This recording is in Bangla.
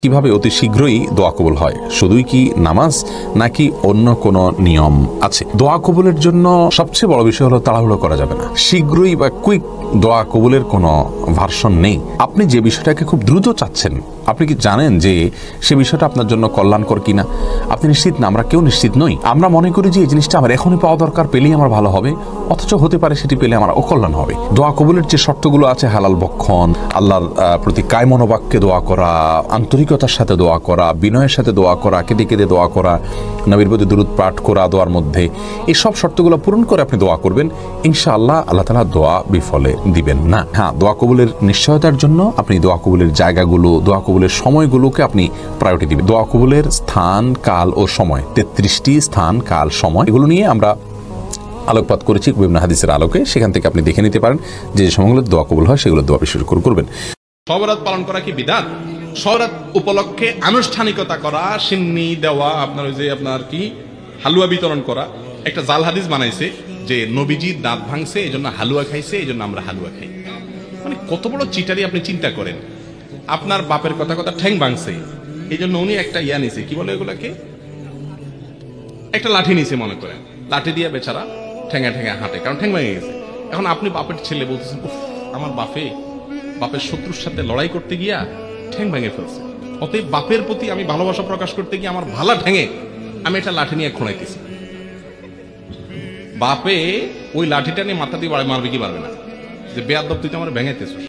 কিভাবে অতি শীঘ্রই দোয়া কবুল হয়? শুধুই কি নামাজ নাকি অন্য কোনো নিয়ম আছে? দোয়া কবুলের জন্য সবচেয়ে বড় বিষয় হলো তাড়াহুড়ো করা যাবে না। শীঘ্রই বা কুইক দোয়া কবুলের কোনো ভার্সন নেই। আপনি যে বিষয়টাকে খুব দ্রুত চাচ্ছেন, আপনি কি জানেন যে সে বিষয়টা আপনার জন্য কল্যাণকর কিনা? আপনি নিশ্চিত না, আমরা কেউ নিশ্চিত নই। আমরা মনে করি যে এই জিনিসটা আমার এখনই পাওয়া দরকার, পেলেই আমার ভালো হবে, অথচ হতে পারে সেটি পেলে আমার অকল্যাণ হবে। দোয়া কবুলের যে শর্তগুলো আছে, হালাল বক্ষণ, আল্লাহর প্রতি কায় মনোবাক্যে দোয়া করা, আন্তরিকতার সাথে দোয়া করা, বিনয়ের সাথে দোয়া করা, কেঁদে কেঁদে দোয়া করা, নবীর প্রতি দুরূদ পাঠ করা দোয়ার মধ্যে, এই সব শর্তগুলো পূরণ করে আপনি দোয়া করবেন, ইনশাআল্লাহ আল্লাহ তাআলা দোয়া বিফলে দিবেন না। হ্যাঁ, দোয়া কবুলের নিশ্চয়তার জন্য আপনি দোয়া কবুলের জায়গাগুলো, দোয়া কবুলের সময়গুলোকে আপনি প্রায়োরিটি দিবেন। দোয়া কবুলের স্থান, কাল ও সময়, 33টি স্থান, কাল, সময়, এগুলো নিয়ে আমরা আলোকপাত করেছি বিভিন্ন হাদিসের আলোকে। সেখান থেকে আপনি দেখে নিতে পারেন যে সময়গুলো দোয়া কবুল হয় সেগুলো দোয়া বেশি করে করবেন। শবে বরাত পালন করা কি বিদআত? শবে বরাত উপলক্ষে আনুষ্ঠানিকতা করা, সিন্নি দেওয়া, আপনার ওই যে আপনার কি হালুয়া বিতরণ করা, একটা জাল হাদিস বানাইছে যে নবীজি দাঁত ভাঙছে এই জন্য হালুয়া খাইছে, এই জন্য আমরা হালুয়া খাই। মানে কত বড় চিটারি আপনি চিন্তা করেন। আপনার বাপের কথা কথা ঠ্যাং ভাঙছে এই জন্য উনি একটা ইয়া নিছে, কি বলে এগুলাকে, একটা লাঠি নিছে মনে করেন, লাঠি দিয়ে বেচারা ঠ্যাঙা ঠ্যাঙা হাঁটে, কারণ ঠ্যাং ভেঙে গেছে। এখন আপনি বাপের ছেলে বলতেছেন, উফ, আমার বাপের শত্রুর সাথে লড়াই করতে গিয়া ঠ্যাং ভেঙে ফেলছে, অতএব বাপের প্রতি আমি ভালোবাসা প্রকাশ করতে গিয়ে আমার ভালা ঠ্যাঙে আমি একটা লাঠি নিয়ে খোঁড়াইতেছি। বাপে ওই লাঠিটা নিয়ে মাথা দিয়ে মারবে কি পারবে না, যে বেয়াদব তুই তো আমার ভেঙাইতেছিস।